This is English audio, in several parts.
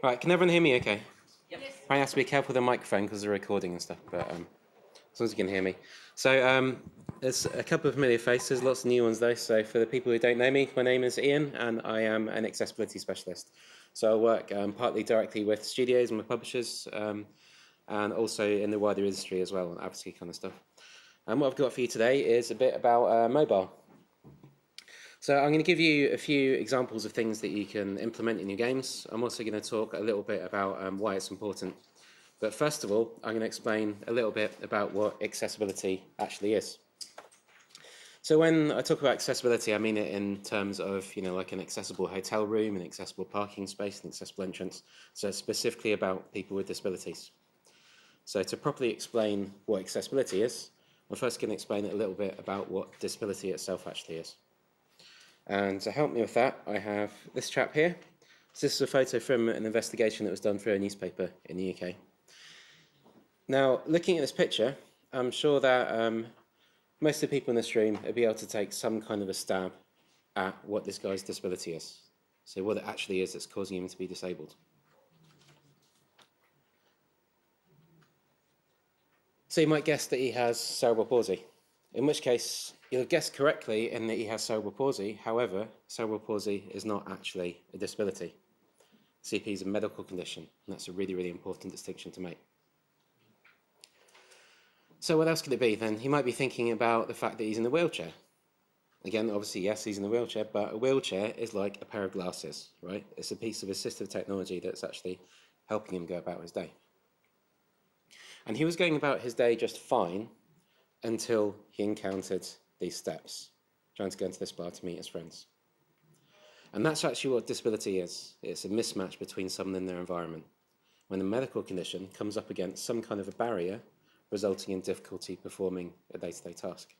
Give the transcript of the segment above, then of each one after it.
Right, can everyone hear me okay? Yep. Yes. Right, you have to be careful with the microphone because they're recording and stuff, but as long as you can hear me. So there's a couple of familiar faces, lots of new ones though. So for the people who don't know me, my name is Ian and I am an accessibility specialist. So I work partly directly with studios and with publishers and also in the wider industry as well, and advocacy kind of stuff. And what I've got for you today is a bit about mobile. So I'm going to give you a few examples of things that you can implement in your games. I'm also going to talk a little bit about why it's important. But first of all, I'm going to explain a little bit about what accessibility actually is. So when I talk about accessibility, I mean it in terms of, like an accessible hotel room, an accessible parking space, an accessible entrance. So it's specifically about people with disabilities. So to properly explain what accessibility is, I'm first going to explain a little bit about what disability itself actually is. And to help me with that, I have this chap here. So this is a photo from an investigation that was done for a newspaper in the UK. Now, looking at this picture, I'm sure that most of the people in this room will be able to take some kind of a stab at what this guy's disability is. So what it actually is that's causing him to be disabled. So you might guess that he has cerebral palsy, in which case you'll guess correctly in that he has cerebral palsy. However, cerebral palsy is not actually a disability. CP is a medical condition, and that's a really, really important distinction to make. So what else could it be then? He might be thinking about the fact that he's in a wheelchair. Again, obviously, yes, he's in a wheelchair, but a wheelchair is like a pair of glasses, right? It's a piece of assistive technology that's actually helping him go about his day. And he was going about his day just fine until he encountered these steps, trying to go into this bar to meet his friends. And that's actually what disability is. It's a mismatch between someone and their environment. When a medical condition comes up against some kind of a barrier, resulting in difficulty performing a day-to-day task.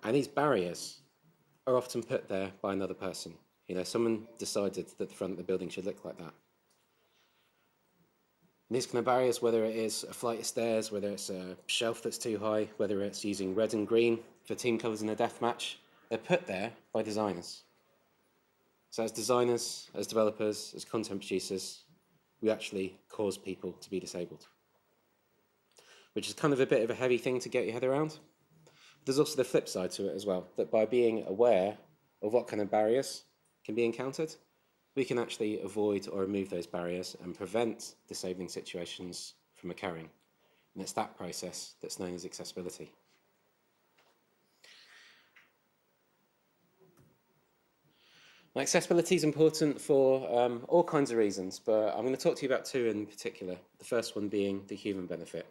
And these barriers are often put there by another person. Someone decided that the front of the building should look like that. And these kind of barriers, whether it is a flight of stairs, whether it's a shelf that's too high, whether it's using red and green for team colours in a death match, they're put there by designers. So as designers, as developers, as content producers, we actually cause people to be disabled. Which is kind of a bit of a heavy thing to get your head around. There's also the flip side to it as well, that by being aware of what kind of barriers can be encountered, we can actually avoid or remove those barriers and prevent disabling situations from occurring. And it's that process that's known as accessibility. Now, accessibility is important for all kinds of reasons, but I'm going to talk to you about two in particular, the first one being the human benefit.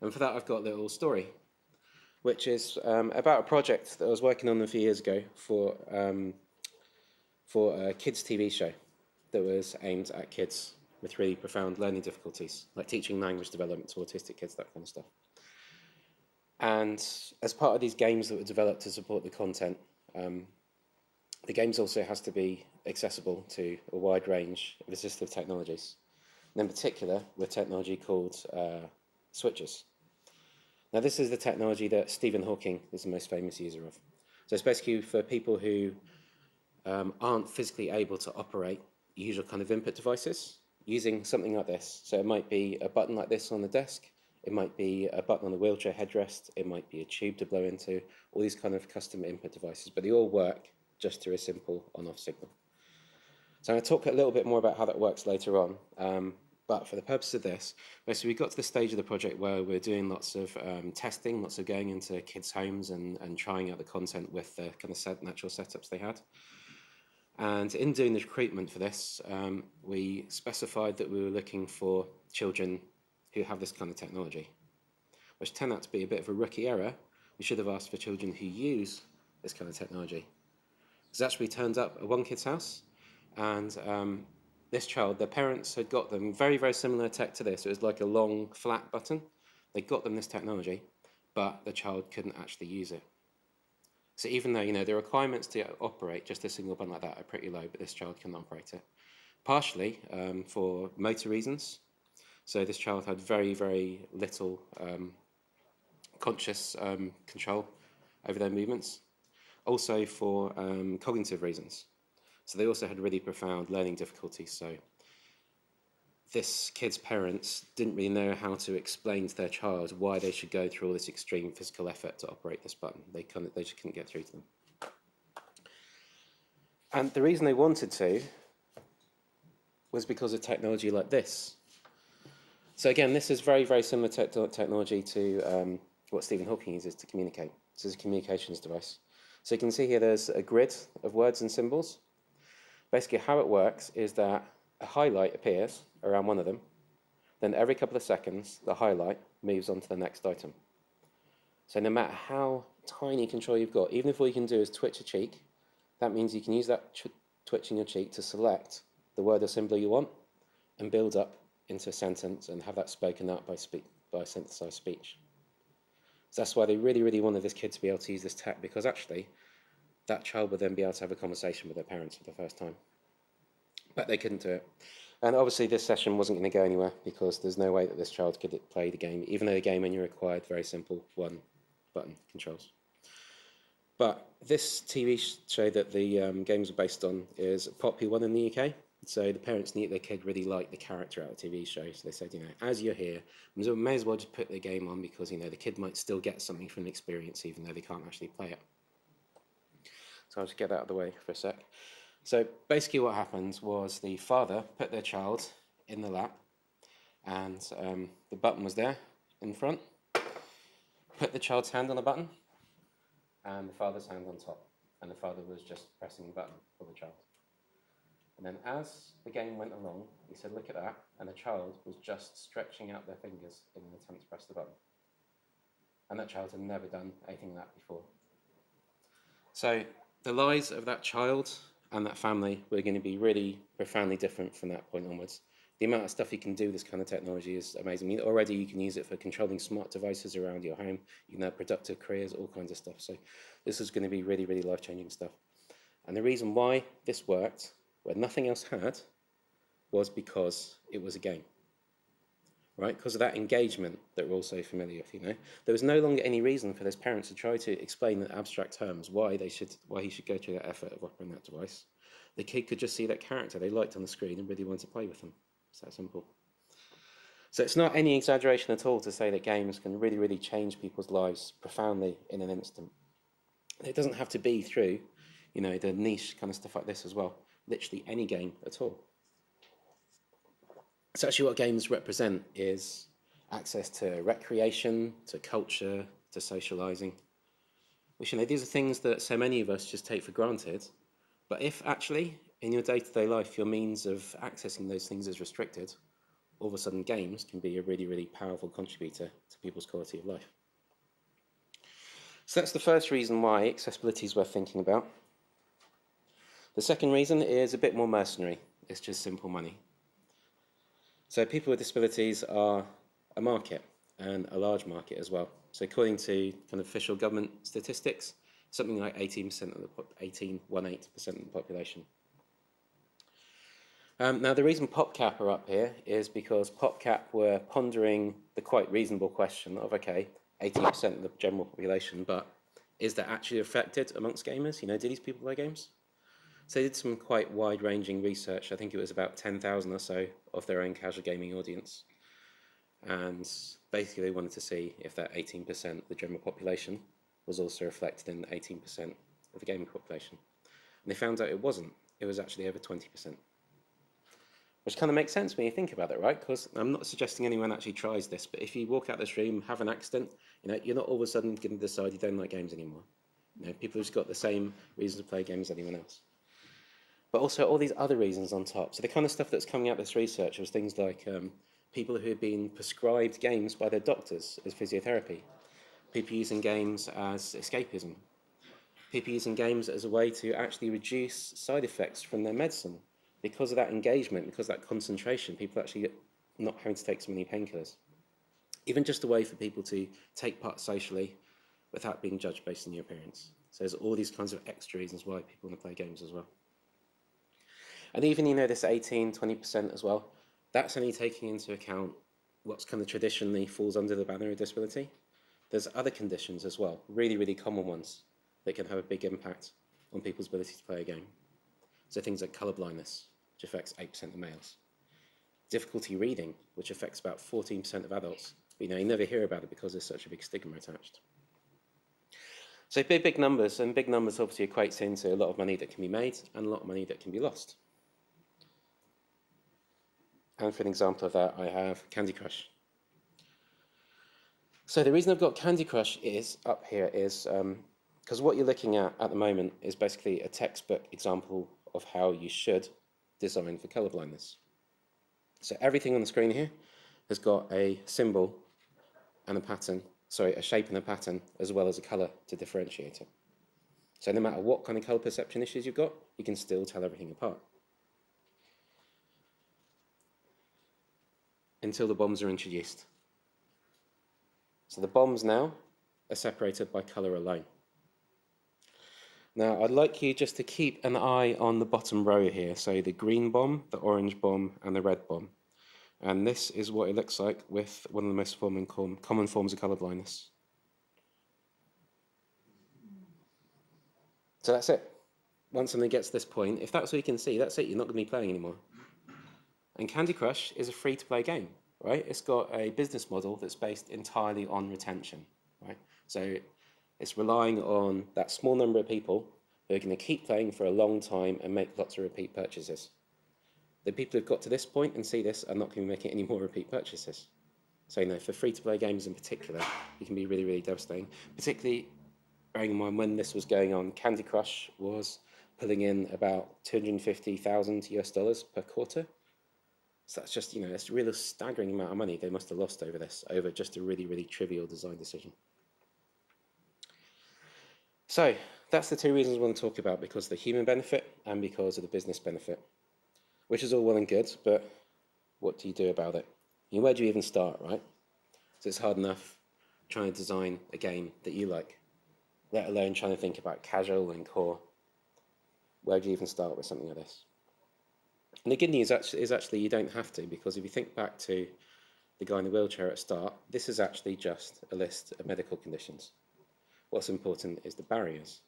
And for that, I've got a little story, which is about a project that I was working on a few years ago for a kids' TV show that was aimed at kids with really profound learning difficulties, like teaching language development to autistic kids, that kind of stuff. And as part of these games that were developed to support the content, the games also has to be accessible to a wide range of assistive technologies, and in particular with technology called switches. Now, this is the technology that Stephen Hawking is the most famous user of. So it's basically for people who aren't physically able to operate usual kind of input devices using something like this. So it might be a button like this on the desk, it might be a button on the wheelchair headrest, it might be a tube to blow into, all these kind of custom input devices, but they all work just through a simple on-off signal. So I'm going to talk a little bit more about how that works later on. But for the purpose of this, basically we got to the stage of the project where we're doing lots of testing, lots of going into kids' homes and trying out the content with the kind of natural setups they had. And in doing the recruitment for this, we specified that we were looking for children who have this kind of technology, which turned out to be a bit of a rookie error. We should have asked for children who use this kind of technology. This actually turned up at one kid's house, and this child, their parents had got them very, very similar tech to this. It was like a long, flat button. They got them this technology, but the child couldn't actually use it. So even though, the requirements to operate just a single button like that are pretty low, but this child couldn't operate it. Partially for motor reasons. So this child had very, very little conscious control over their movements. Also for cognitive reasons. So they also had really profound learning difficulties. So this kid's parents didn't really know how to explain to their child why they should go through all this extreme physical effort to operate this button. They just couldn't get through to them. And the reason they wanted to was because of technology like this. So again, this is very, very similar technology to what Stephen Hawking uses to communicate. This is a communications device. So you can see here there's a grid of words and symbols. Basically how it works is that a highlight appears around one of them, then every couple of seconds the highlight moves on to the next item. So no matter how tiny control you've got, even if all you can do is twitch a cheek, that means you can use that twitching your cheek to select the word or symbol you want and build up into a sentence and have that spoken out by synthesized speech. So that's why they really, really wanted this kid to be able to use this tech, because actually that child would then be able to have a conversation with their parents for the first time. But they couldn't do it. And obviously this session wasn't going to go anywhere because there's no way that this child could play the game, even though the game only required very simple one-button controls. But this TV show that the games are based on is a popular one in the UK. So the parents knew their kid really liked the character out of the TV show. So they said, as you're here, we may as well just put the game on because, the kid might still get something from the experience even though they can't actually play it. So I'll just get that out of the way for a sec. So basically what happened was the father put their child in the lap and the button was there in front, put the child's hand on the button and the father's hand on top, and the father was just pressing the button for the child. And then as the game went along, he said, look at that, and the child was just stretching out their fingers in an attempt to press the button. And that child had never done anything like that before. So the lives of that child and that family were going to be really profoundly different from that point onwards. The amount of stuff you can do with this kind of technology is amazing. I mean, already you can use it for controlling smart devices around your home. You can have productive careers, all kinds of stuff. So this is going to be really, really life-changing stuff. And the reason why this worked, where nothing else had, was because it was a game. Right? Because of that engagement that we're all so familiar with, There was no longer any reason for this parent to try to explain in abstract terms why he should go through that effort of operating that device. The kid could just see that character they liked on the screen and really wanted to play with them. It's that simple. So it's not any exaggeration at all to say that games can really, really change people's lives profoundly in an instant. It doesn't have to be through, the niche kind of stuff like this as well. Literally any game at all. So actually what games represent is access to recreation, to culture, to socialising. Which, these are things that so many of us just take for granted. But if actually, in your day-to-day life, your means of accessing those things is restricted, all of a sudden games can be a really, really powerful contributor to people's quality of life. So that's the first reason why accessibility is worth thinking about. The second reason is a bit more mercenary. It's just simple money. So people with disabilities are a market, and a large market as well. So according to kind of official government statistics, something like 18% of the 18% of the population. Now the reason PopCap are up here is because PopCap were pondering the quite reasonable question of, okay, 18% of the general population, but is that actually affected amongst gamers? Do these people play games? So they did some quite wide-ranging research. I think it was about 10,000 or so of their own casual gaming audience. And basically they wanted to see if that 18% of the general population was also reflected in 18% of the gaming population. And they found out it wasn't. It was actually over 20%. Which kind of makes sense when you think about it, right? Because I'm not suggesting anyone actually tries this, but if you walk out this room, have an accident, you're not all of a sudden going to decide you don't like games anymore. People have just got the same reason to play games as anyone else. But also all these other reasons on top. So the kind of stuff that's coming out of this research was things like people who have been prescribed games by their doctors as physiotherapy, people using games as escapism, people using games as a way to actually reduce side effects from their medicine. Because of that engagement, because of that concentration, people actually not having to take so many painkillers. Even just a way for people to take part socially without being judged based on your appearance. So there's all these kinds of extra reasons why people want to play games as well. And even, this 18-20% as well, that's only taking into account what's kind of traditionally falls under the banner of disability. There's other conditions as well, really, really common ones, that can have a big impact on people's ability to play a game. So things like colorblindness, which affects 8% of males. difficulty reading, which affects about 14% of adults. But, you never hear about it because there's such a big stigma attached. So big numbers, and big numbers obviously equates into a lot of money that can be made and a lot of money that can be lost. And for an example of that, I have Candy Crush. So the reason I've got Candy Crush is up here is because what you're looking at the moment is basically a textbook example of how you should design for colorblindness. So everything on the screen here has got a symbol and a pattern, a shape and a pattern, as well as a color to differentiate it. So no matter what kind of color perception issues you've got, you can still tell everything apart. Until the bombs are introduced. So the bombs now are separated by color alone. Now I'd like you just to keep an eye on the bottom row here, so the green bomb, the orange bomb, and the red bomb. And this is what it looks like with one of the most common forms of colorblindness. So that's it. Once something gets to this point, if that's all you can see, that's it, you're not going to be playing anymore. And Candy Crush is a free-to-play game, right? It's got a business model that's based entirely on retention, right? So it's relying on that small number of people who are going to keep playing for a long time and make lots of repeat purchases. The people who've got to this point and see this are not going to be making any more repeat purchases. So, for free-to-play games in particular, it can be really, really devastating. Particularly, bearing in mind when this was going on, Candy Crush was pulling in about $250,000 per quarter. So that's just, it's a really staggering amount of money they must have lost over this, over just a really, really trivial design decision. So that's the two reasons I want to talk about, because of the human benefit and because of the business benefit, which is all well and good, but what do you do about it? Where do you even start, right? So it's hard enough trying to design a game that you like, let alone trying to think about casual and core. Where do you even start with something like this? And the good news is actually you don't have to, because if you think back to the guy in the wheelchair at the start, this is actually just a list of medical conditions. What's important is the barriers.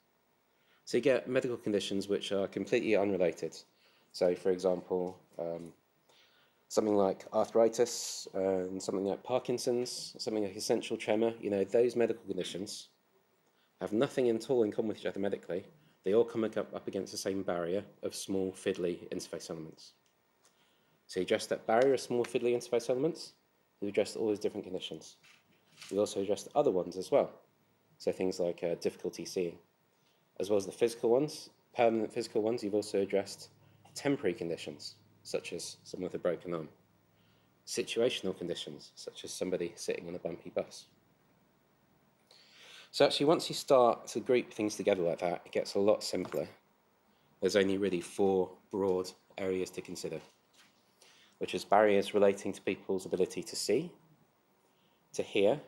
So you get medical conditions which are completely unrelated. So, for example, something like arthritis, and something like Parkinson's, something like essential tremor, those medical conditions have nothing at all in common with each other medically. They all come up against the same barrier of small, fiddly interface elements. So you address that barrier of small, fiddly interface elements, you address all those different conditions. You also address other ones as well. So things like difficulty seeing. As well as the physical ones, permanent physical ones, you've also addressed temporary conditions, such as someone with a broken arm. Situational conditions, such as somebody sitting on a bumpy bus. So actually, once you start to group things together like that, it gets a lot simpler. There's only really 4 broad areas to consider, which is barriers relating to people's ability to see, to hear,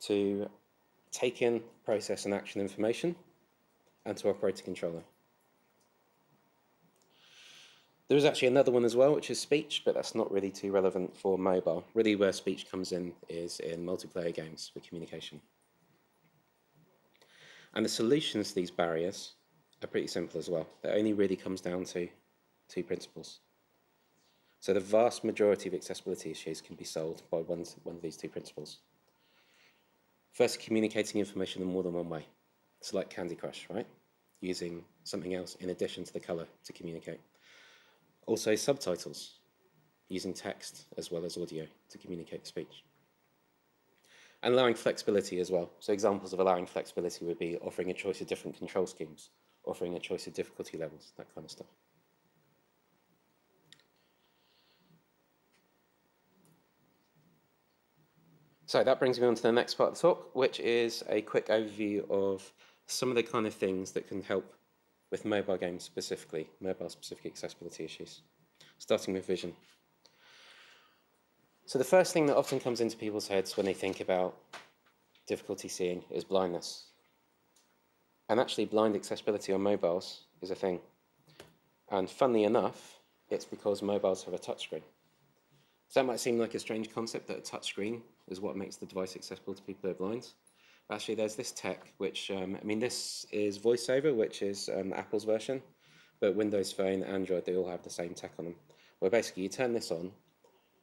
to take in, process and action information, and to operate a controller. There is actually another one as well, which is speech, but that's not really too relevant for mobile. Really where speech comes in is in multiplayer games for communication. And the solutions to these barriers are pretty simple as well. It only really comes down to 2 principles. So the vast majority of accessibility issues can be solved by one of these 2 principles. First, communicating information in more than one way. It's like Candy Crush, right? Using something else in addition to the color to communicate. Also subtitles, using text as well as audio to communicate the speech. And allowing flexibility as well. So examples of allowing flexibility would be offering a choice of different control schemes, offering a choice of difficulty levels, that kind of stuff. So that brings me on to the next part of the talk, which is a quick overview of some of the kind of things that can help with mobile games specifically, mobile-specific accessibility issues, starting with vision. So the first thing that often comes into people's heads when they think about difficulty seeing is blindness. And actually, blind accessibility on mobiles is a thing. And funnily enough, it's because mobiles have a touchscreen. So that might seem like a strange concept, that a touchscreen is what makes the device accessible to people who are blind. But actually, there's this tech, which, this is VoiceOver, which is Apple's version, but Windows Phone, Android, they all have the same tech on them, where basically you turn this on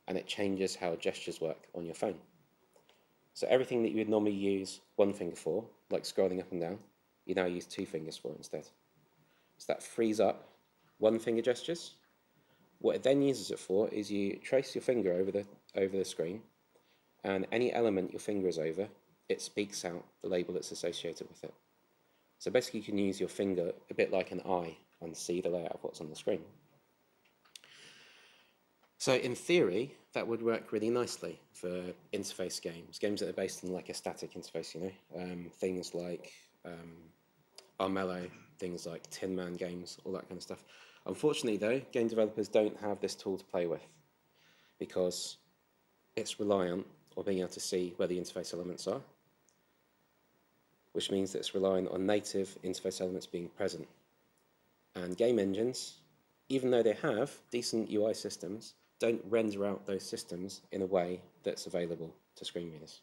and it changes how gestures work on your phone. So everything that you would normally use one finger for, like scrolling up and down, you now use two fingers for instead. So that frees up one finger gestures. What it then uses it for is you trace your finger over the screen, and any element your finger is over, it speaks out the label that's associated with it. So basically you can use your finger a bit like an eye and see the layout of what's on the screen. So in theory, that would work really nicely for interface games, games that are based on like a static interface, you know, things like Armello, things like Tin Man games, all that kind of stuff. Unfortunately though, game developers don't have this tool to play with because it's reliant on being able to see where the interface elements are, which means that it's relying on native interface elements being present. And game engines, even though they have decent UI systems, don't render out those systems in a way that's available to screen readers.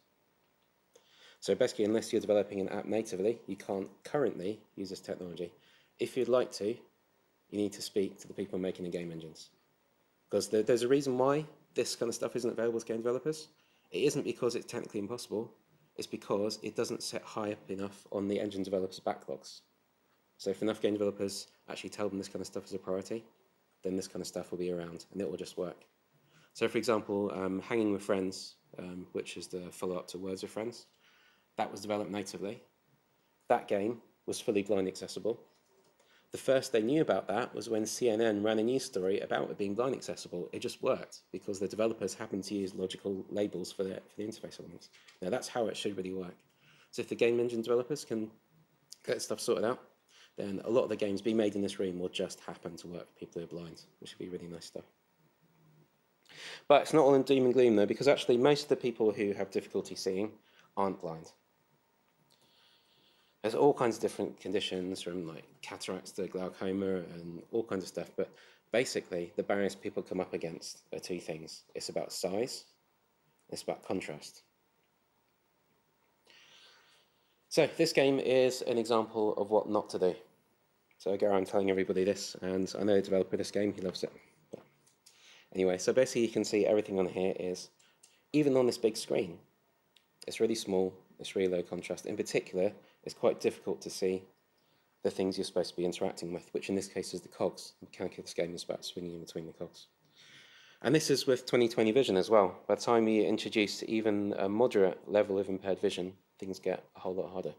So basically, unless you're developing an app natively, you can't currently use this technology. If you'd like to, you need to speak to the people making the game engines. Because there's a reason why this kind of stuff isn't available to game developers. It isn't because it's technically impossible, it's because it doesn't set high up enough on the engine developers' backlogs. So if enough game developers actually tell them this kind of stuff is a priority, then this kind of stuff will be around and it will just work. So for example, Hanging with Friends, which is the follow-up to Words with Friends, that was developed natively. That game was fully blind accessible. The first they knew about that was when CNN ran a news story about it being blind accessible. It just worked because the developers happened to use logical labels for the interface elements. Now that's how it should really work. So if the game engine developers can get stuff sorted out, then a lot of the games being made in this room will just happen to work for people who are blind, which would be really nice stuff. But it's not all in doom and gloom though, because actually most of the people who have difficulty seeing aren't blind. There's all kinds of different conditions, from like cataracts to glaucoma and all kinds of stuff, but basically the barriers people come up against are two things. It's about size, it's about contrast. So this game is an example of what not to do. So I go around telling everybody this, and I know the developer of this game, he loves it. But anyway, so basically you can see everything on here is, even on this big screen, it's really small, it's really low contrast. In particular, it's quite difficult to see the things you're supposed to be interacting with, which in this case is the cogs. The mechanic of this game is about swinging in between the cogs. And this is with 20/20 vision as well. By the time you introduce even a moderate level of impaired vision, things get a whole lot harder.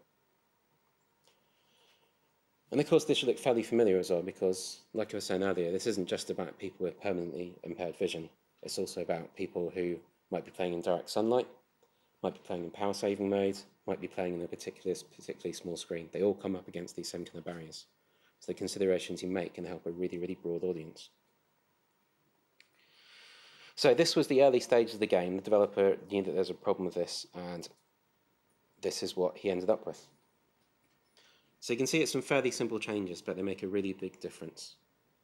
And of course this should look fairly familiar as well, because like I was saying earlier, this isn't just about people with permanently impaired vision. It's also about people who might be playing in direct sunlight, might be playing in power saving mode, might be playing in a particularly small screen. They all come up against these same kind of barriers. So the considerations you make can help a really, really broad audience. So this was the early stage of the game. The developer knew that there was a problem with this, and this is what he ended up with. So you can see it's some fairly simple changes, but they make a really big difference.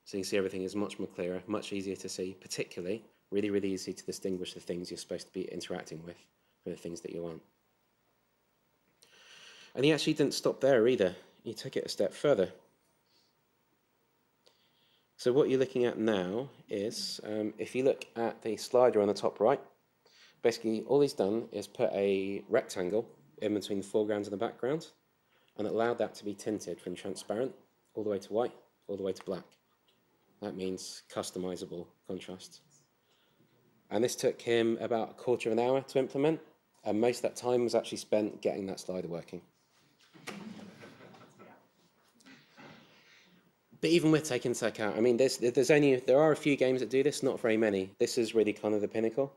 So you can see everything is much more clearer, much easier to see, particularly really, really easy to distinguish the things you're supposed to be interacting with from the things that you aren't. And he actually didn't stop there either. He took it a step further. So what you're looking at now is, if you look at the slider on the top right, basically all he's done is put a rectangle in between the foreground and the background, and allowed that to be tinted from transparent all the way to white, all the way to black. That means customizable contrast. And this took him about a quarter of an hour to implement, and most of that time was actually spent getting that slider working. But even with taking into account, I mean, there are a few games that do this, not very many. This is really kind of the pinnacle.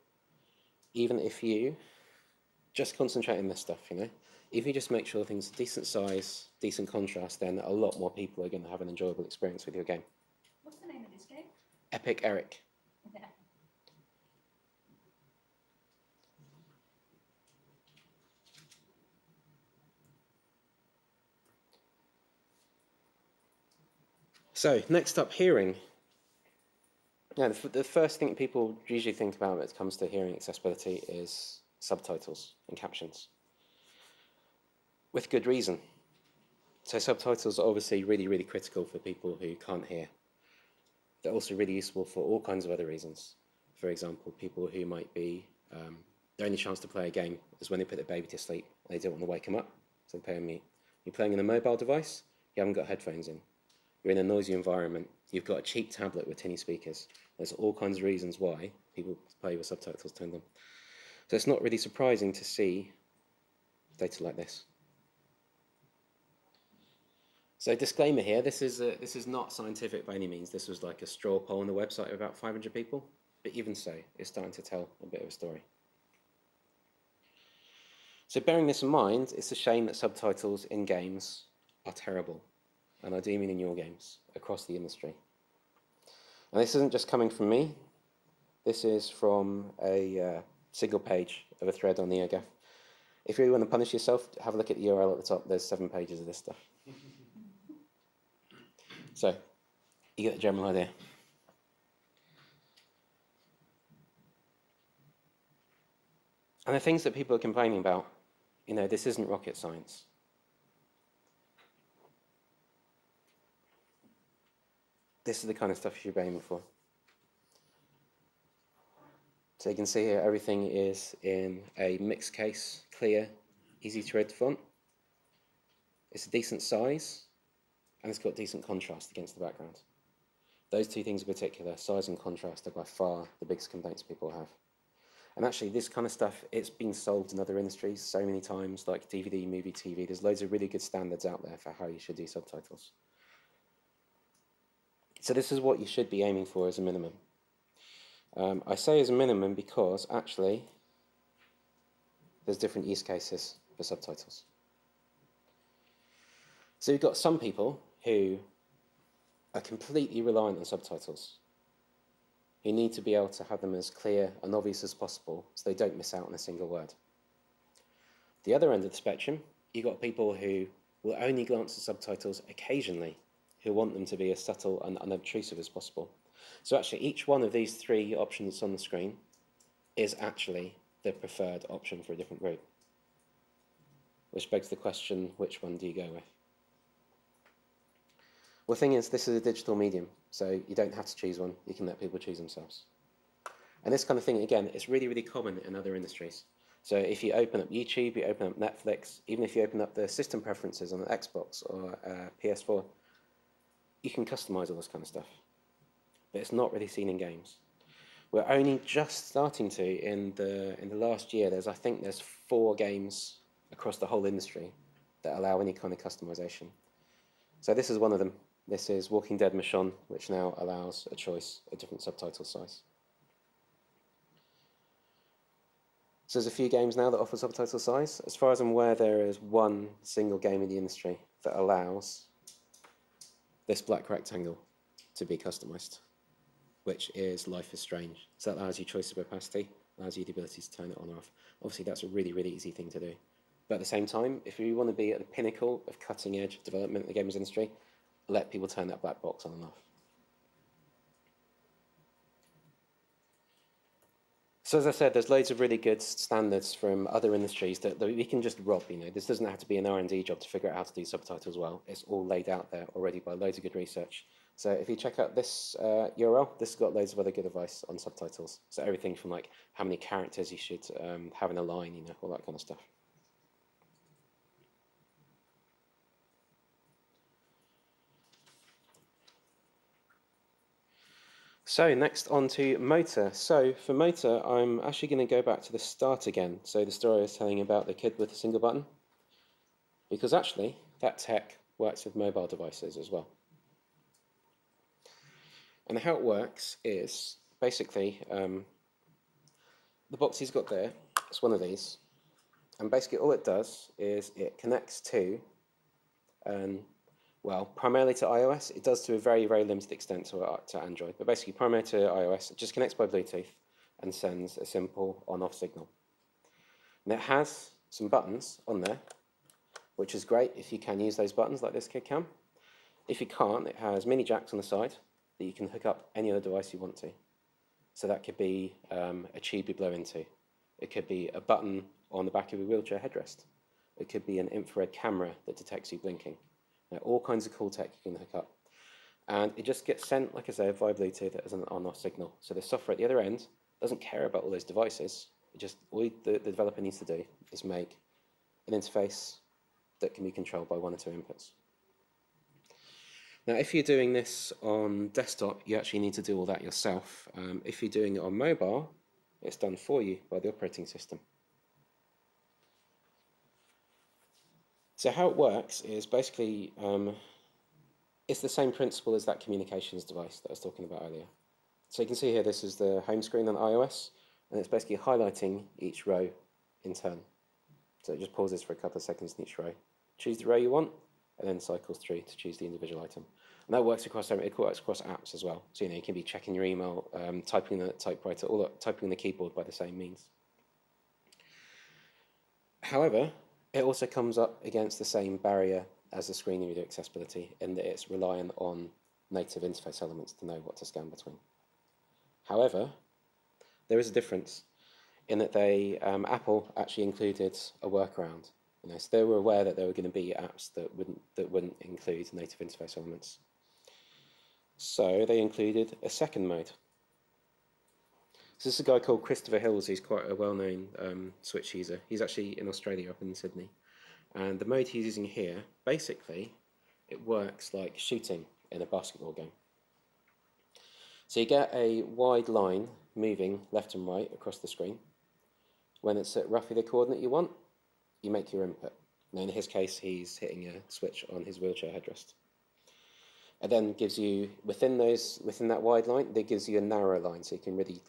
Even if you just concentrate on this stuff, you know, if you just make sure things are decent size, decent contrast, then a lot more people are going to have an enjoyable experience with your game. What's the name of this game? Epic Eric. Yeah. So, next up, hearing. Now, the first thing people usually think about when it comes to hearing accessibility is subtitles and captions. With good reason. So subtitles are obviously really, really critical for people who can't hear. They're also really useful for all kinds of other reasons. For example, people who might be, their only chance to play a game is when they put their baby to sleep. They don't want to wake them up, so they play on mute. You're playing on a mobile device, you haven't got headphones in. You're in a noisy environment, you've got a cheap tablet with tinny speakers. There's all kinds of reasons why people play with subtitles turned on. So it's not really surprising to see data like this. So disclaimer here, this is not scientific by any means. This was like a straw poll on the website of about 500 people. But even so, it's starting to tell a bit of a story. So bearing this in mind, it's a shame that subtitles in games are terrible. And I do mean in your games, across the industry. And this isn't just coming from me. This is from a single page of a thread on the EOGAF. If you really want to punish yourself, have a look at the URL at the top. There's 7 pages of this stuff. So, you get the general idea. And the things that people are complaining about, you know, this isn't rocket science. This is the kind of stuff you should be aiming for. So you can see here everything is in a mixed case, clear, easy to read font. It's a decent size, and it's got decent contrast against the background. Those two things in particular, size and contrast, are by far the biggest complaints people have. And actually, this kind of stuff, it's been solved in other industries so many times, like DVD, movie, TV. There's loads of really good standards out there for how you should do subtitles. So this is what you should be aiming for as a minimum. I say as a minimum because, actually, there's different use cases for subtitles. So you've got some people who are completely reliant on subtitles, who need to be able to have them as clear and obvious as possible so they don't miss out on a single word. The other end of the spectrum, you've got people who will only glance at subtitles occasionally, who want them to be as subtle and unobtrusive as possible. So actually each one of these 3 options on the screen is actually the preferred option for a different group. Which begs the question, which one do you go with? Well, the thing is, this is a digital medium, so you don't have to choose one. You can let people choose themselves. And this kind of thing, again, it's really, really common in other industries. So if you open up YouTube, you open up Netflix, even if you open up the system preferences on an Xbox or PS4, you can customize all this kind of stuff. But it's not really seen in games. We're only just starting to in the last year. I think there's 4 games across the whole industry that allow any kind of customization. So this is one of them. This is Walking Dead Michonne, which now allows a choice, a different subtitle size. So there's a few games now that offer subtitle size. As far as I'm aware, there is one single game in the industry that allows this black rectangle to be customized, which is Life is Strange. So that allows you choice of opacity, allows you the ability to turn it on or off. Obviously, that's a really, really easy thing to do. But at the same time, if you want to be at the pinnacle of cutting-edge development in the games industry, let people turn that black box on and off. So as I said, there's loads of really good standards from other industries that we can just rob. You know, this doesn't have to be an R&D job to figure out how to do subtitles well. It's all laid out there already by loads of good research. So if you check out this URL, this has got loads of other good advice on subtitles. So everything from like how many characters you should have in a line, you know, all that kind of stuff. So next on to motor. So for motor, I'm actually going to go back to the start again. So the story I was telling about the kid with a single button. Because actually, that tech works with mobile devices as well. And how it works is, basically, the box he's got there, it's one of these. And basically all it does is it connects to, well, primarily to iOS. It does to a very, very limited extent to Android. But basically, primarily to iOS, it just connects by Bluetooth and sends a simple on-off signal. And it has some buttons on there, which is great if you can use those buttons like this kid can. If you can't, it has mini jacks on the side that you can hook up any other device you want to. So that could be a tube you blow into. It could be a button on the back of a wheelchair headrest. It could be an infrared camera that detects you blinking. Now, all kinds of cool tech you can hook up. And it just gets sent, like I say, via Bluetooth as an on-off signal. So the software at the other end doesn't care about all those devices. It just, all the developer needs to do is make an interface that can be controlled by one or two inputs. Now, if you're doing this on desktop, you actually need to do all that yourself. If you're doing it on mobile, it's done for you by the operating system. So how it works is basically, it's the same principle as that communications device that I was talking about earlier. So you can see here, this is the home screen on iOS, and it's basically highlighting each row in turn. So it just pauses for a couple of seconds in each row. Choose the row you want, and then cycles through to choose the individual item. And that works across apps as well. So you can be checking your email, typing in the typewriter, or typing in the keyboard by the same means. However, it also comes up against the same barrier as the screen reader accessibility in that it's reliant on native interface elements to know what to scan between. However, there is a difference in that Apple actually included a workaround. So they were aware that there were going to be apps that wouldn't include native interface elements. So they included a second mode. So this is a guy called Christopher Hills. He's quite a well-known Switch user. He's actually in Australia, up in Sydney. And the mode he's using here, basically, it works like shooting in a basketball game. So you get a wide line moving left and right across the screen. When it's at roughly the coordinate you want, you make your input. Now in his case, he's hitting a switch on his wheelchair headrest. It then gives you, within that wide line, that gives you a narrow line, so you can really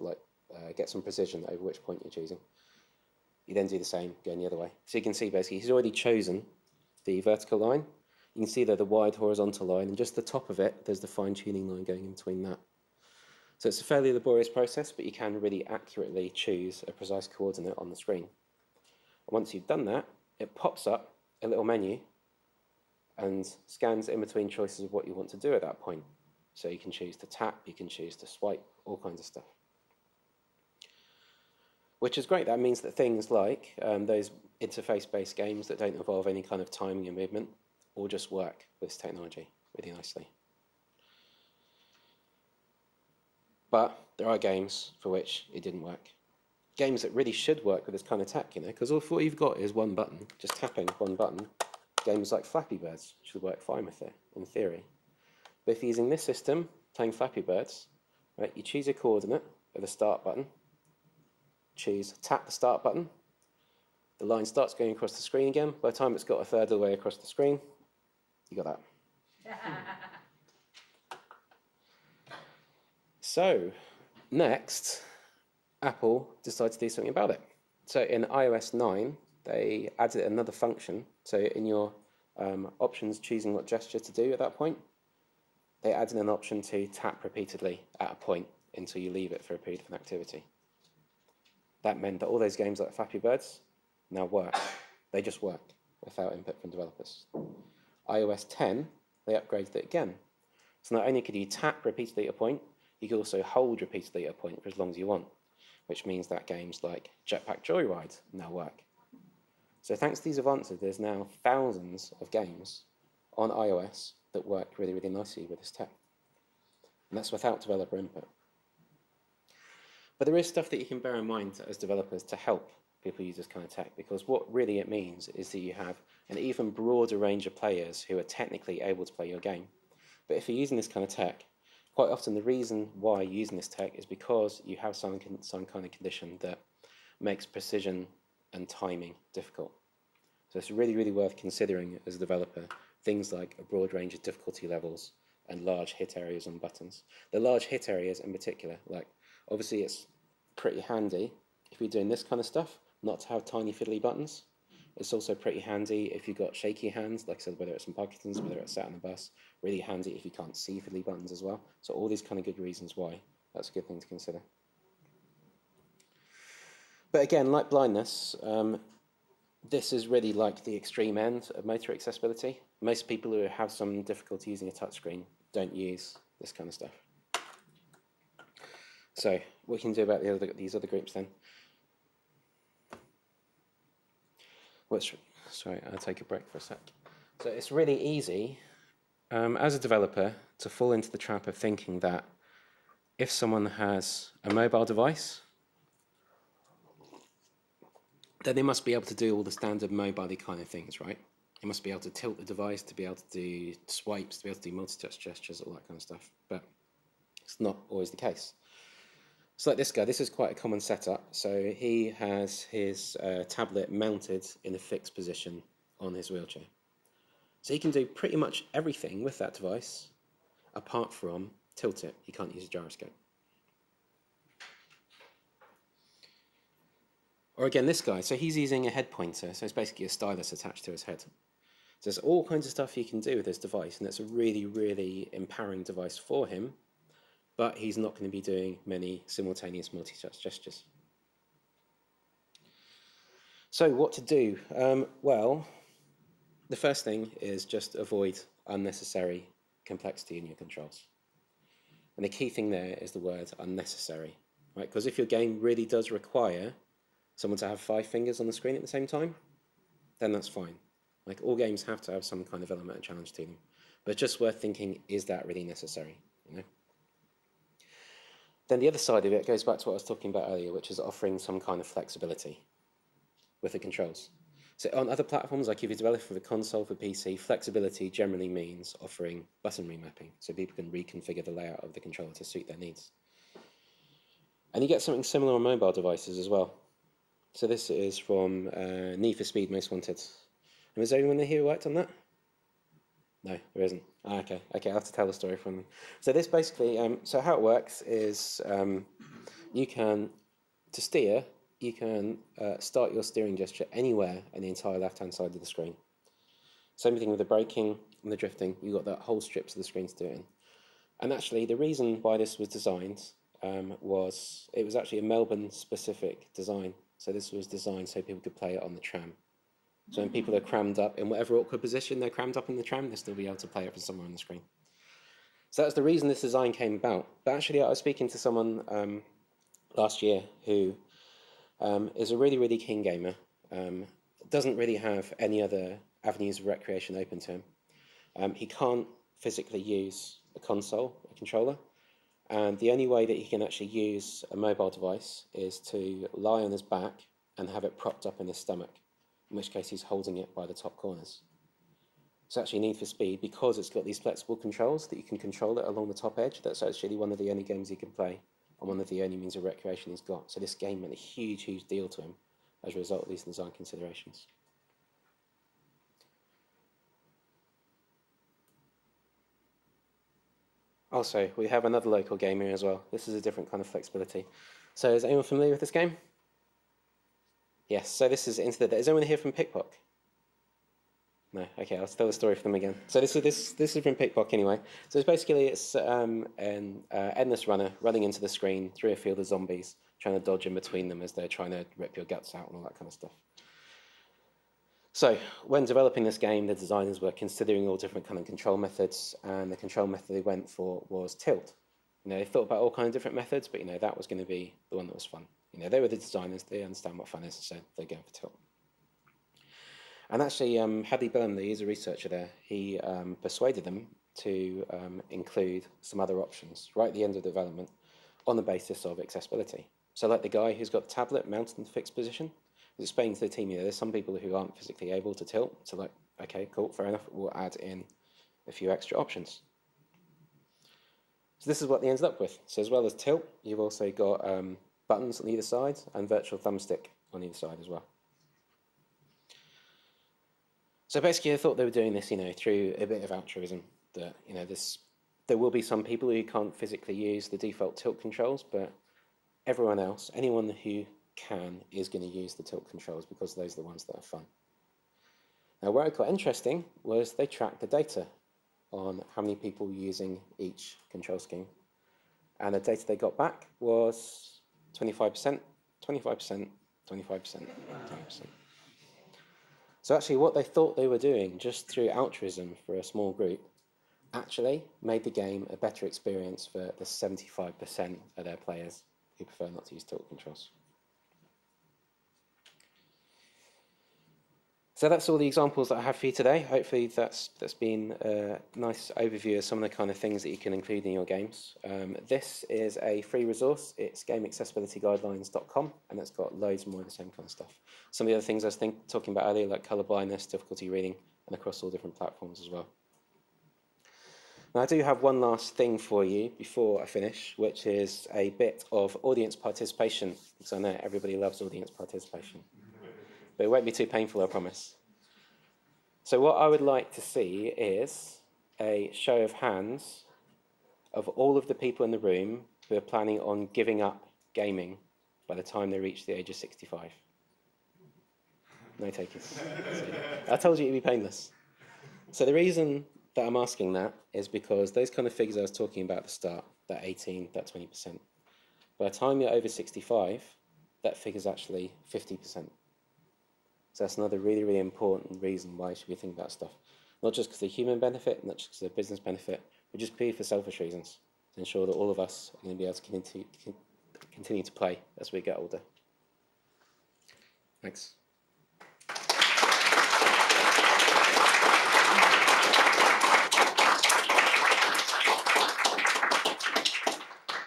get some precision over which point you're choosing. You then do the same, going the other way. So you can see basically he's already chosen the vertical line. You can see there the wide horizontal line, and just the top of it, there's the fine-tuning line going in between that. So it's a fairly laborious process, but you can really accurately choose a precise coordinate on the screen. Once you've done that, it pops up a little menu and scans in between choices of what you want to do at that point. So you can choose to tap, you can choose to swipe, all kinds of stuff. Which is great. That means that things like those interface-based games that don't involve any kind of timing and movement all just work with this technology really nicely. But there are games for which it didn't work. Games that really should work with this kind of tech, because all you've got is one button, just tapping one button. Games like Flappy Birds should work fine with it, in theory. But if you're using this system, playing Flappy Birds, right, you choose a coordinate with a start button, tap the start button, the line starts going across the screen again. By the time it's got a third of the way across the screen, you got that. So, next, Apple decided to do something about it. So in iOS 9, they added another function. So in your options choosing what gesture to do at that point, they added an option to tap repeatedly at a point until you leave it for a period of an activity. That meant that all those games like Flappy Birds now work. They just work without input from developers. iOS 10, they upgraded it again. So not only could you tap repeatedly at a point, you could also hold repeatedly at a point for as long as you want, which means that games like Jetpack Joyride now work. So thanks to these advances, there's now thousands of games on iOS that work really, really nicely with this tech. And that's without developer input. But there is stuff that you can bear in mind as developers to help people use this kind of tech, because what really it means is that you have an even broader range of players who are technically able to play your game. But if you're using this kind of tech, quite often the reason why you're using this tech is because you have some kind of condition that makes precision and timing difficult. So it's really, really worth considering as a developer things like a broad range of difficulty levels and large hit areas on buttons. The large hit areas in particular, like obviously it's pretty handy if you're doing this kind of stuff not to have tiny fiddly buttons. It's also pretty handy if you've got shaky hands, like I said, whether it's in Parkinson's, whether it's sat on a bus. Really handy if you can't see fiddly buttons as well. So all these kind of good reasons why that's a good thing to consider. But again, like blindness, this is really like the extreme end of motor accessibility. Most people who have some difficulty using a touchscreen don't use this kind of stuff. So what can you do about these other groups then? Sorry, I'll take a break for a sec. So it's really easy as a developer, to fall into the trap of thinking that if someone has a mobile device, then they must be able to do all the standard mobile-y kind of things, right? They must be able to tilt the device, to be able to do swipes, to be able to do multi-touch gestures, all that kind of stuff. But it's not always the case. So like this guy, this is quite a common setup. So he has his tablet mounted in a fixed position on his wheelchair. So he can do pretty much everything with that device, apart from tilt it. He can't use a gyroscope. Or again, this guy, so he's using a head pointer, so it's basically a stylus attached to his head. So there's all kinds of stuff he can do with this device, and it's a really, really empowering device for him, but he's not going to be doing many simultaneous multi-touch gestures. So what to do? Well, the first thing is just avoid unnecessary complexity in your controls. And the key thing there is the word unnecessary, right? Because if your game really does require someone to have 5 fingers on the screen at the same time, then that's fine. Like, all games have to have some kind of element and challenge to them. But it's just worth thinking, is that really necessary? You know? Then the other side of it goes back to what I was talking about earlier, which is offering some kind of flexibility with the controls. So on other platforms, like if you develop for the console, for PC, flexibility generally means offering button remapping, so people can reconfigure the layout of the controller to suit their needs. And you get something similar on mobile devices as well. So this is from Need for Speed Most Wanted. And is there anyone here who worked on that? No, there isn't. Okay, I'll have to tell the story from them. So this basically, so how it works is you can, to steer, you can start your steering gesture anywhere on the entire left-hand side of the screen. Same thing with the braking and the drifting. You've got that whole strips of the screen to do it in. And actually, the reason why this was designed was it was actually a Melbourne-specific design. So this was designed so people could play it on the tram. So when people are crammed up in whatever awkward position they're crammed up in the tram, they'll still be able to play it from somewhere on the screen. So that's the reason this design came about. But actually, I was speaking to someone last year who is a really, really keen gamer, doesn't really have any other avenues of recreation open to him. He can't physically use a console, a controller, and the only way that he can actually use a mobile device is to lie on his back and have it propped up in his stomach, in which case he's holding it by the top corners. So actually Need for Speed, because it's got these flexible controls that you can control it along the top edge, that's actually one of the only games he can play and one of the only means of recreation he's got. So this game meant a huge, huge deal to him as a result of these design considerations. Also, we have another local game here as well. This is a different kind of flexibility. So is anyone familiar with this game? Yes, so this is into the... Is anyone here from Pickpock? No, okay, I'll tell the story for them again. So this is from Pickpock anyway. So it's basically an endless runner running into the screen through a field of zombies, trying to dodge in between them as they're trying to rip your guts out and all that kind of stuff. So when developing this game, the designers were considering all different kind of control methods, and the control method they went for was tilt. You know, they thought about all kinds of different methods, but you know, that was going to be the one that was fun. You know, they were the designers, they understand what fun is, so they're going for tilt. And actually, Hadley Burnley is a researcher there. He persuaded them to include some other options right at the end of the development on the basis of accessibility. So like the guy who's got the tablet mounted in the fixed position, was explaining to the team, you know, there's some people who aren't physically able to tilt, so like, okay, cool, fair enough, we'll add in a few extra options. So this is what they ended up with. So as well as tilt, you've also got buttons on either side and virtual thumbstick on either side as well. So basically, I thought they were doing this, you know, through a bit of altruism. That, you know, there will be some people who can't physically use the default tilt controls, but everyone else, anyone who can, is going to use the tilt controls because those are the ones that are fun. Now, where it got interesting was they tracked the data on how many people were using each control scheme, and the data they got back was 25%, 25%, 25%, 20%. So actually what they thought they were doing just through altruism for a small group actually made the game a better experience for the 75% of their players who prefer not to use tilt controls. So that's all the examples that I have for you today. Hopefully that's been a nice overview of some of the kind of things that you can include in your games. This is a free resource. It's gameaccessibilityguidelines.com, and it's got loads more of the same kind of stuff. Some of the other things I was talking about earlier, like colorblindness, difficulty reading, and across all different platforms as well. Now, I do have one last thing for you before I finish, which is a bit of audience participation, because I know everybody loves audience participation. But it won't be too painful, I promise. So what I would like to see is a show of hands of all of the people in the room who are planning on giving up gaming by the time they reach the age of 65. No takers. So, I told you it'd be painless. So the reason that I'm asking that is because those kind of figures I was talking about at the start, that 18, that 20%, by the time you're over 65, that figure's actually 50%. So that's another really, really important reason why you should be thinking about stuff. Not just because of the human benefit, not just because of the business benefit, but just purely for selfish reasons, to ensure that all of us are going to be able to continue to play as we get older. Thanks.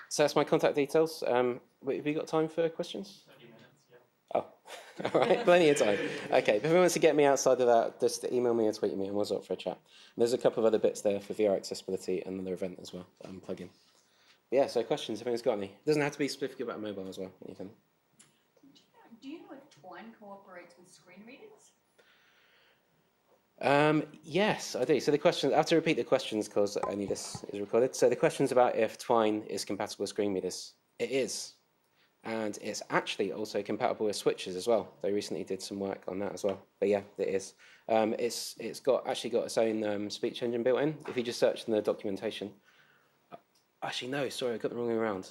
So that's my contact details. Have we got time for questions? 30 minutes, yeah. Oh. All right, plenty of time. Okay, if anyone wants to get me outside of that, just email me or tweet me, and we'll up for a chat. And there's a couple of other bits there for VR accessibility and another event as well that I'm plugging. Yeah, so questions, if anyone's got any. It doesn't have to be specific about mobile as well, anything. Do you know if Twine cooperates with screen readers? Yes, I do. So the question, I have to repeat the questions because only this is recorded. So the question's about if Twine is compatible with screen readers. It is. And it's actually also compatible with switches as well. They recently did some work on that as well. But yeah, it is. It's actually got its own speech engine built in. If you just search in the documentation. Actually, no, sorry, I got the wrong way around.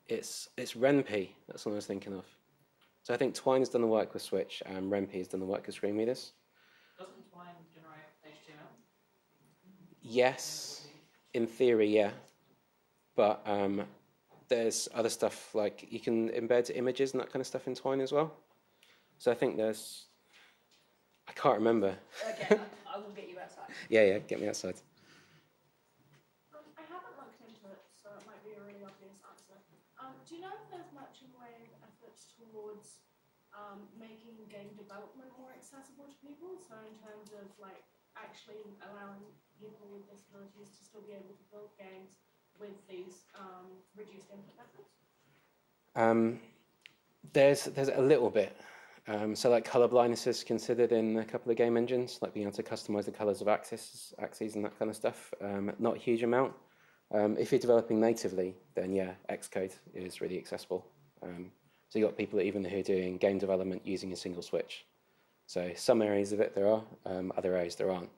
It's RenP, that's what I was thinking of. So I think Twine has done the work with Switch, and RenP has done the work with screen readers. Doesn't Twine generate HTML? Yes, in theory, yeah. But there's other stuff, like you can embed images and that kind of stuff in Twine as well. So I think there's, I can't remember. Okay, I will get you outside. Yeah, get me outside. I haven't looked into it, so it might be a really obvious answer. Do you know if there's much in the way of efforts towards making game development more accessible to people? So in terms of like actually allowing people with disabilities to still be able to build games with these reduced input methods? There's a little bit. So like colorblindness is considered in a couple of game engines, like being able to customize the colors of axes and that kind of stuff. Not a huge amount. If you're developing natively, then yeah, Xcode is really accessible. So you've got people even who are doing game development using a single switch. So some areas of it there are, other areas there aren't.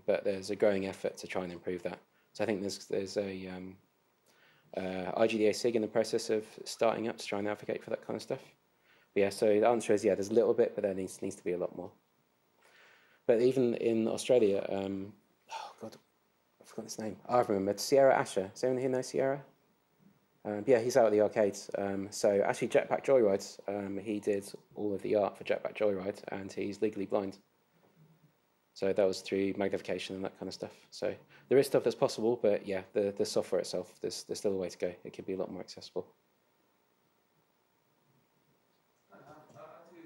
But there's a growing effort to try and improve that. So I think there's a IGDA SIG in the process of starting up to try and advocate for that kind of stuff. But yeah, so the answer is yeah, there's a little bit, but there needs to be a lot more. But even in Australia, oh God, I've forgotten his name. I remembered, Sierra Asher. Does anyone here know Sierra? Yeah, he's out at the arcades. So actually Jetpack Joyride, he did all of the art for Jetpack Joyride, and he's legally blind. So that was through magnification and that kind of stuff. So there is stuff that's possible, but yeah, the software itself, there's still a way to go. It could be a lot more accessible. I do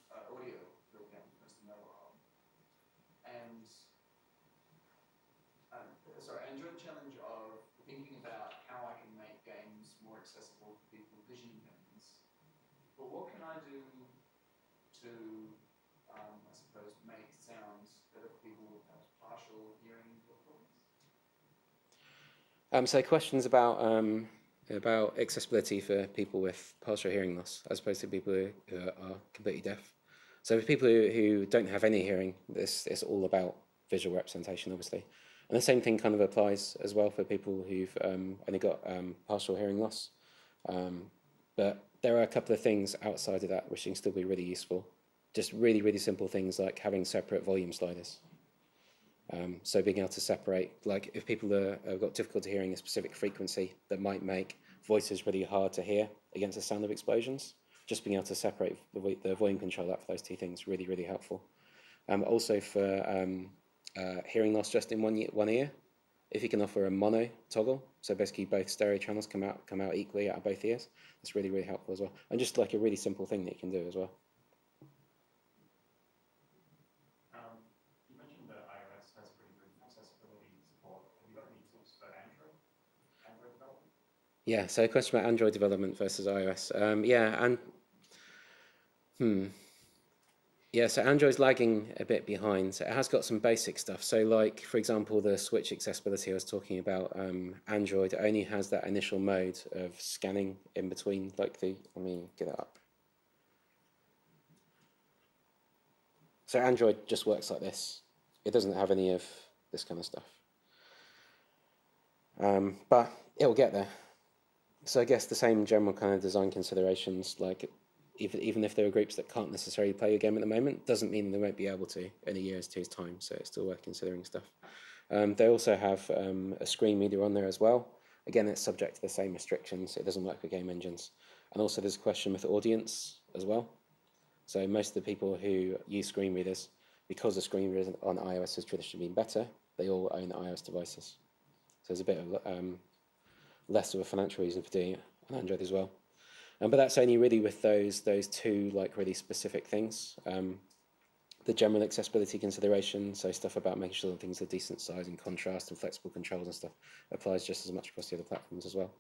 audio for games, mostly mobile, and sorry, I enjoy the challenge of thinking about how I can make games more accessible for people with vision impairments. But what can I do to, I suppose, make sounds better for people with partial hearing difficulties? So questions about accessibility for people with partial hearing loss, as opposed to people who are completely deaf. So for people who don't have any hearing, it's all about visual representation, obviously. And the same thing kind of applies as well for people who've only got partial hearing loss. But there are a couple of things outside of that which can still be really useful. Just really, really simple things like having separate volume sliders. So being able to separate, like if people have got difficulty hearing a specific frequency that might make voices really hard to hear against the sound of explosions, just being able to separate the volume control out for those two things, really, really helpful. Also for hearing loss just in one ear, if you can offer a mono toggle, so basically both stereo channels come out equally out of both ears, that's really, really helpful as well. And just like a really simple thing that you can do as well. You mentioned that iOS has pretty good accessibility support. Have you got any tips for Android development? Yeah, so a question about Android development versus iOS. Yeah, so Android's lagging a bit behind. So it has got some basic stuff. So like, for example, the switch accessibility I was talking about, Android only has that initial mode of scanning in between, like let me get it up. So Android just works like this. It doesn't have any of this kind of stuff. But it'll get there. So I guess the same general kind of design considerations, like even if there are groups that can't necessarily play a game at the moment, doesn't mean they won't be able to in a year's two's time, so it's still worth considering stuff. They also have a screen reader on there as well. Again, it's subject to the same restrictions. It doesn't work with game engines. And also there's a question with audience as well. So most of the people who use screen readers, because the screen readers on iOS has traditionally been better, they all own iOS devices. So there's a bit of less of a financial reason for doing it on Android as well. But that's only really with those two like really specific things. The general accessibility consideration, so stuff about making sure that things are decent size and contrast and flexible controls and stuff, applies just as much across the other platforms as well.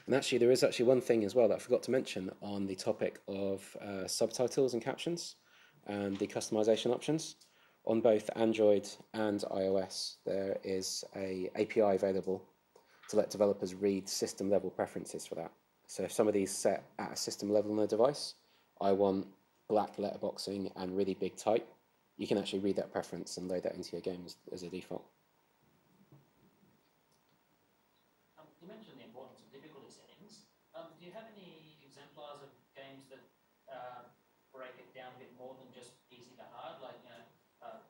And actually there is actually one thing as well that I forgot to mention on the topic of subtitles and captions and the customization options. On both Android and iOS, there is an API available to let developers read system level preferences for that. So if somebody's set at a system level on a device, I want black letterboxing and really big type, you can actually read that preference and load that into your game as a default. You mentioned the importance of difficulty settings. Do you have any exemplars of games that break it down a bit more than just easy to hard? Like,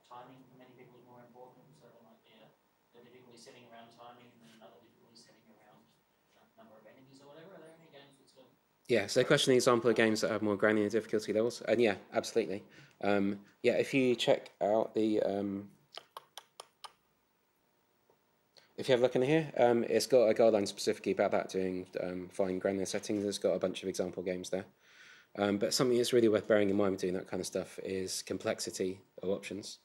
timing for many people is more important, so there might be a difficulty setting around timing and then another difficulty setting around number of enemies or whatever. Are there any games that sort of... Yeah, so question example of games that have more granular difficulty levels, and yeah, absolutely. Yeah, if you check out the if you have a look in here, it's got a guideline specifically about that, doing fine granular settings. It's got a bunch of example games there. But something that's really worth bearing in mind with doing that kind of stuff is complexity of options.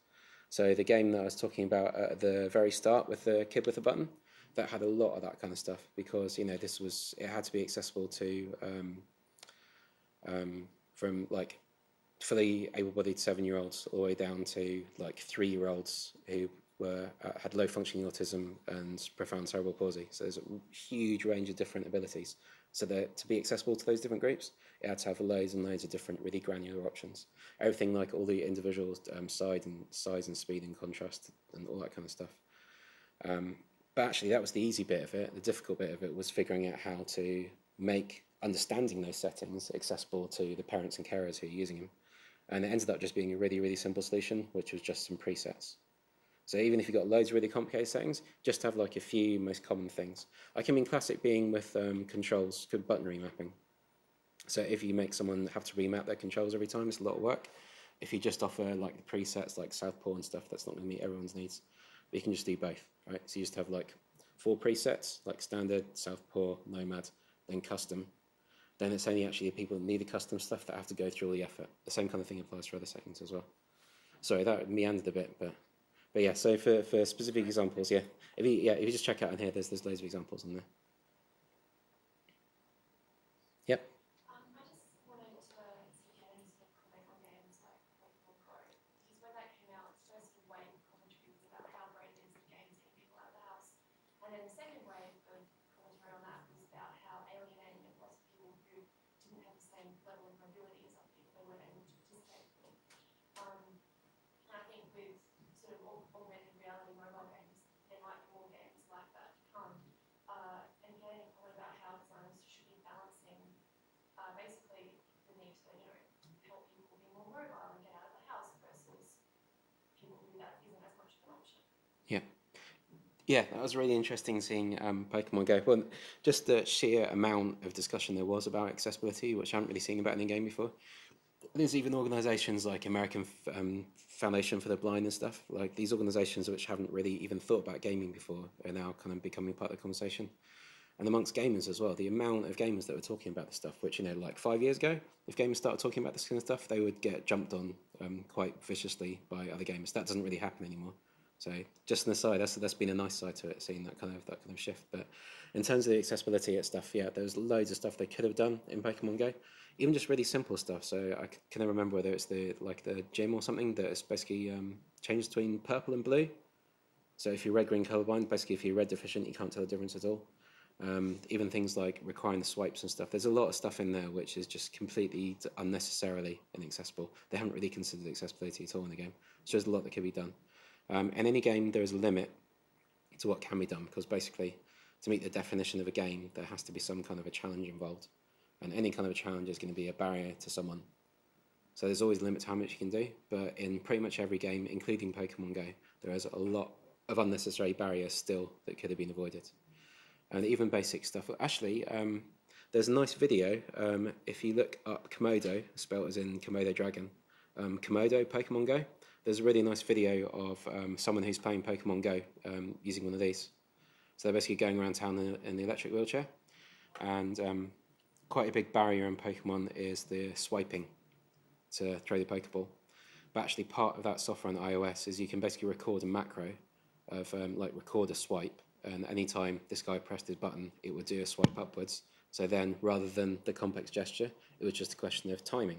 So the game that I was talking about at the very start with the kid with the button, that had a lot of that kind of stuff because, it had to be accessible to from like fully able-bodied 7-year-olds all the way down to like 3-year-olds who had low functioning autism and profound cerebral palsy. So there's a huge range of different abilities. So that to be accessible to those different groups, it had to have loads and loads of different really granular options. Everything like all the individual size and speed and contrast and all that kind of stuff. But actually that was the easy bit of it. The difficult bit of it was figuring out how to make understanding those settings accessible to the parents and carers who are using them. And it ended up just being a really, really simple solution, which was just some presets. So even if you've got loads of really complicated settings, just have like a few most common things. Like, classic being with controls, button remapping. So if you make someone have to remap their controls every time, it's a lot of work. If you just offer like the presets like Southpaw and stuff, that's not going to meet everyone's needs. But you can just do both, right? So you just have like 4 presets, like standard, Southpaw, Nomad, then custom. Then it's only actually the people that need the custom stuff that have to go through all the effort. The same kind of thing applies for other settings as well. Sorry, that meandered a bit, but yeah. So for specific examples, yeah, if you just check out in here, there's loads of examples in there. Yep. I just wanted to see if you had any sort of comment on games like Pokemon Go, because when that came out, its first wave of commentary was about how great it is that games get people out of the house, and then the second wave of commentary on that was about how alienating it was for people who didn't have the same level of mobility as other people, they weren't able to participate fully. And I think with sort of augmented reality mobile games, there might be more games like that to come. And you had any comment about how designers should be balancing basically the need to, help people be more mobile and get out of the house versus people who that isn't as much of an option. Yeah. Yeah, that was really interesting seeing Pokemon Go. Well, just the sheer amount of discussion there was about accessibility, which I haven't really seen about any game before. There's even organisations like American Foundation for the Blind and stuff. Like these organisations which haven't really even thought about gaming before are now kind of becoming part of the conversation. And amongst gamers as well, the amount of gamers that were talking about this stuff, which, you know, like 5 years ago, if gamers started talking about this kind of stuff, they would get jumped on quite viciously by other gamers. That doesn't really happen anymore. So just an aside, that's been a nice side to it, seeing that kind of shift. But in terms of the accessibility at stuff, yeah, there was loads of stuff they could have done in Pokemon Go, even just really simple stuff. So I can remember whether it's the gym or something that is basically changed between purple and blue. So if you're red, green, colorblind, basically if you're red deficient, you can't tell the difference at all. Even things like requiring the swipes and stuff. There's a lot of stuff in there which is just completely unnecessarily inaccessible. They haven't really considered accessibility at all in the game. So there's a lot that could be done. In any game, there is a limit to what can be done, because basically, to meet the definition of a game, there has to be some kind of a challenge involved. And any kind of a challenge is going to be a barrier to someone. So there's always a limit to how much you can do, but in pretty much every game, including Pokemon Go, there is a lot of unnecessary barriers still that could have been avoided. And even basic stuff. Actually, there's a nice video. If you look up Komodo, spelled as in Komodo dragon, Komodo Pokemon Go, there's a really nice video of someone who's playing Pokemon Go using one of these. So they're basically going around town in the electric wheelchair, and quite a big barrier in Pokemon is the swiping to throw the Pokeball. But actually part of that software on iOS is you can basically record a macro of like record a swipe, and anytime this guy pressed his button, it would do a swipe upwards. So then, rather than the complex gesture, it was just a question of timing.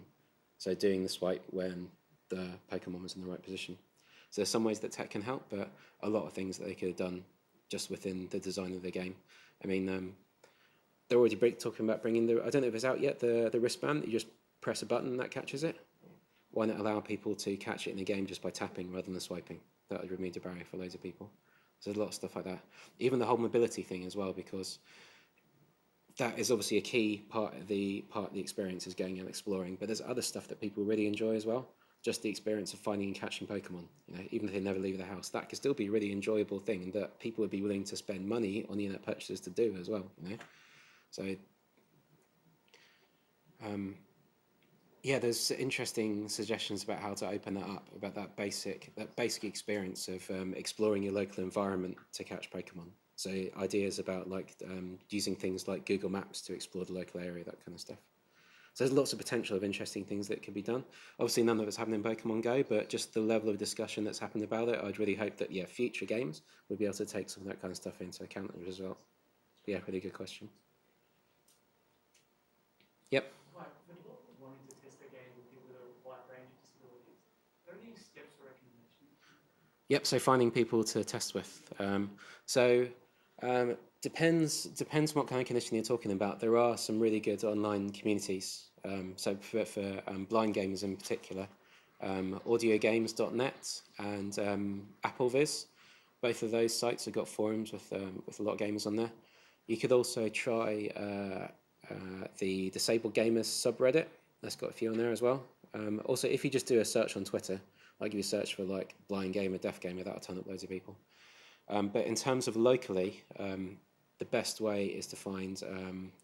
So doing the swipe when the Pokemon was in the right position. So there's some ways that tech can help, but a lot of things that they could have done just within the design of the game. I mean, they're already talking about bringing the, I don't know if it's out yet, the wristband. You just press a button and that catches it. Why not allow people to catch it in the game just by tapping rather than swiping? That would remove the barrier for loads of people. So there's a lot of stuff like that. Even the whole mobility thing as well, because that is obviously a key part of the experience, is going and exploring. But there's other stuff that people really enjoy as well. Just the experience of finding and catching Pokemon. You know, even if they never leave the house, that could still be a really enjoyable thing, and that people would be willing to spend money on the in-app purchases to do as well. You know, so yeah, there's interesting suggestions about how to open that up, about that basic experience of exploring your local environment to catch Pokemon. So ideas about like using things like Google Maps to explore the local area, that kind of stuff. So there's lots of potential of interesting things that could be done. Obviously, none of it's happened in Pokemon Go, but just the level of discussion that's happened about it, I'd really hope that, yeah, future games would be able to take some of that kind of stuff into account as well. Yeah, really good question. Yep. Like, when you're wanting to test a game with people with a wide range of disabilities, are there any steps or recommendations? Yep, so finding people to test with. Depends what kind of condition you're talking about. There are some really good online communities. So for blind gamers in particular, audiogames.net and AppleVis. Both of those sites have got forums with a lot of gamers on there. You could also try the Disabled Gamers subreddit. That's got a few on there as well. Also, if you just do a search on Twitter, like if you search for like blind gamer, deaf gamer, that'll turn up loads of people. But in terms of locally, the best way is to find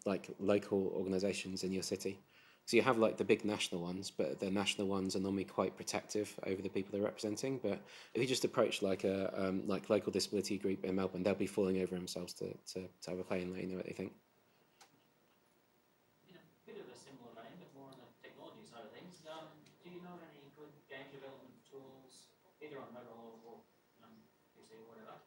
like local organisations in your city. So you have like the big national ones, but the national ones are normally quite protective over the people they're representing. But if you just approach like a local disability group in Melbourne, they'll be falling over themselves to have a play and let you know what they think. In a bit of a similar vein, but more on the technology side of things, do you know any good game development tools, either on mobile or PC or whatever,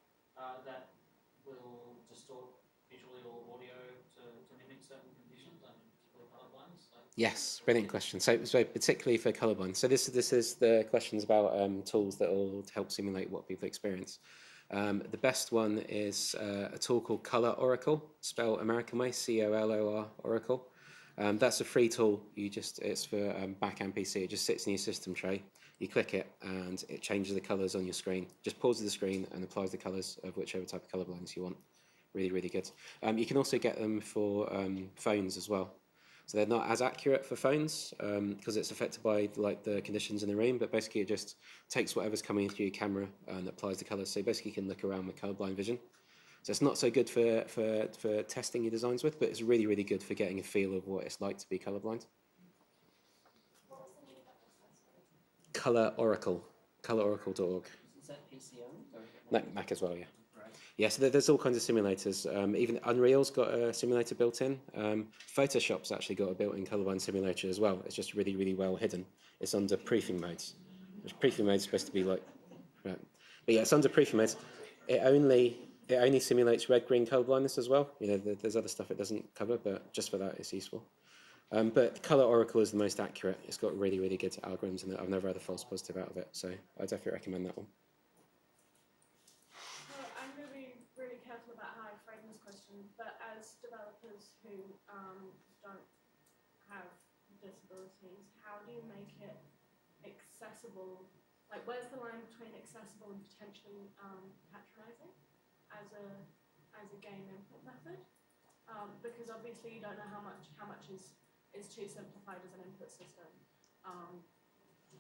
that will distort visually or audio to mimic certain conditions, particularly colourblindness? Yes, brilliant question. So particularly for colourblind. So this is the questions about tools that will help simulate what people experience. The best one is a tool called Color Oracle, spelled American way, COLOR Oracle. That's a free tool. It's for Mac and PC. It just sits in your system tray. You click it and it changes the colours on your screen. Just pauses the screen and applies the colours of whichever type of colourblindness you want. Really, really good. You can also get them for phones as well. So they're not as accurate for phones because it's affected by like the conditions in the room. But basically, it just takes whatever's coming through your camera and applies the colours. So basically, you can look around with colourblind vision. So it's not so good for testing your designs with, but it's really, really good for getting a feel of what it's like to be colourblind. Color Oracle, coloracle.org. Is that PC only? Or No, Mac as well, yeah. Right. Yeah, so there's all kinds of simulators. Even Unreal's got a simulator built in. Photoshop's actually got a built-in colourblind simulator as well. It's just really, really well hidden. It's under proofing modes. Which proofing mode's supposed to be like, right. But yeah, it's under proofing modes. It only simulates red-green colourblindness as well. You know, there's other stuff it doesn't cover, but just for that, it's useful. But Color Oracle is the most accurate. It's got really, really good algorithms in it. I've never had a false positive out of it, so I definitely recommend that one. I'm going to be really careful about how I frame this question, but as developers who don't have disabilities, how do you make it accessible? Like, where's the line between accessible and potentially patronizing as a game input method? Because obviously you don't know how much is too simplified as an input system,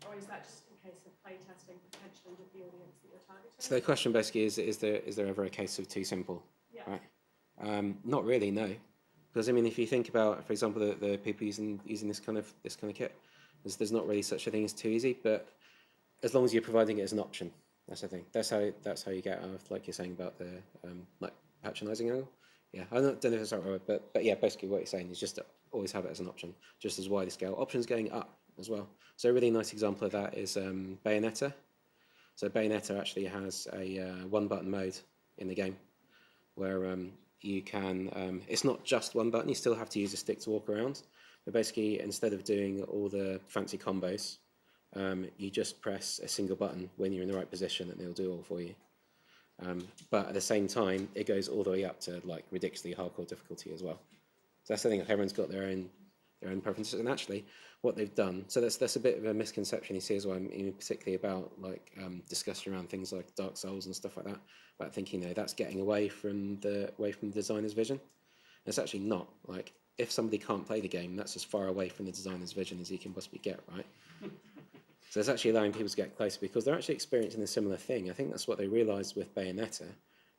or is that just a case of play testing potentially with the audience that you're targeting? So the question basically is there ever a case of too simple? Yeah. Right. Not really, no. Because I mean, if you think about, for example, the people using this kind of kit, there's not really such a thing as too easy. But as long as you're providing it as an option, that's the thing. That's how you get out of, like you're saying about the like patronising angle. Yeah, I don't know if that's right, but yeah, basically what you're saying is just to always have it as an option, just as wider scale. Options going up as well. So a really nice example of that is Bayonetta. So Bayonetta actually has a one-button mode in the game, where you can. It's not just one button. You still have to use a stick to walk around. But basically, instead of doing all the fancy combos, you just press a single button when you're in the right position, and it'll do it all for you. But at the same time, it goes all the way up to like ridiculously hardcore difficulty as well. So that's the thing. Everyone's got their own preferences, and actually, what they've done. So that's a bit of a misconception you see as well, particularly about like discussion around things like Dark Souls and stuff like that. About thinking, that's getting away from the designer's vision. And it's actually not. Like, if somebody can't play the game, that's as far away from the designer's vision as you can possibly get, right? So it's actually allowing people to get closer because they're actually experiencing a similar thing. I think that's what they realised with Bayonetta,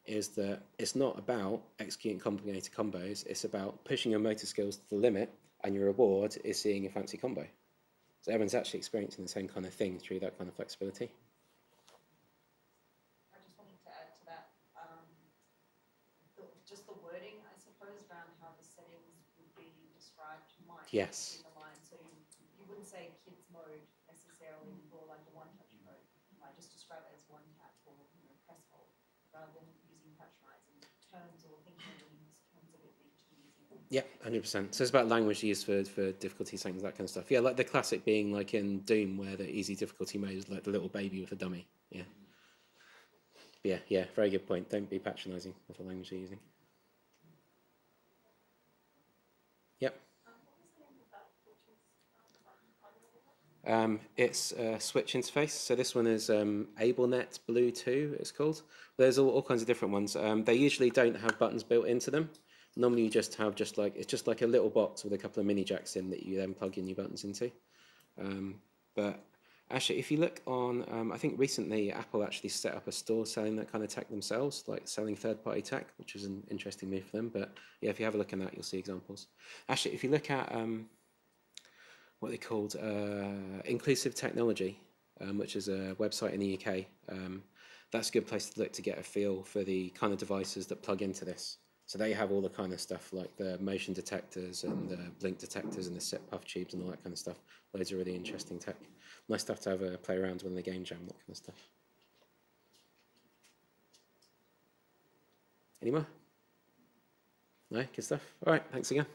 is that it's not about executing complicated combos, it's about pushing your motor skills to the limit, and your reward is seeing a fancy combo. So everyone's actually experiencing the same kind of thing through that kind of flexibility. I just wanted to add to that, just the wording, I suppose, around how the settings would be described might Yes. be the line. So you wouldn't say kids mode necessarily for like a one-touch mode. You might just describe it as one tap or press hold, rather than using patronising terms or thinking of these terms a bit too easy. Yeah, 100%. So it's about language used for difficulty settings, that kind of stuff. Yeah, like the classic being like in Doom, where the easy difficulty mode is like the little baby with a dummy. Yeah. Yeah, very good point. Don't be patronising with the language you're using. Yep. It's a switch interface. So this one is AbleNet Blue 2, it's called. There's all kinds of different ones. They usually don't have buttons built into them. Normally you just have it's just like a little box with a couple of mini jacks in that you then plug in your buttons into. But actually, if you look on, I think recently Apple actually set up a store selling that kind of tech themselves, like selling third-party tech, which is an interesting move for them. But yeah, if you have a look at that, you'll see examples. Actually, if you look at what they called Inclusive Technology, which is a website in the UK, that's a good place to look to get a feel for the kind of devices that plug into this. So they have all the kind of stuff like the motion detectors and the blink detectors and the sit puff tubes and all that kind of stuff. Loads of really interesting tech. Nice stuff to have a play around with in the game jam, that kind of stuff. Any more? No? Good stuff. All right, thanks again.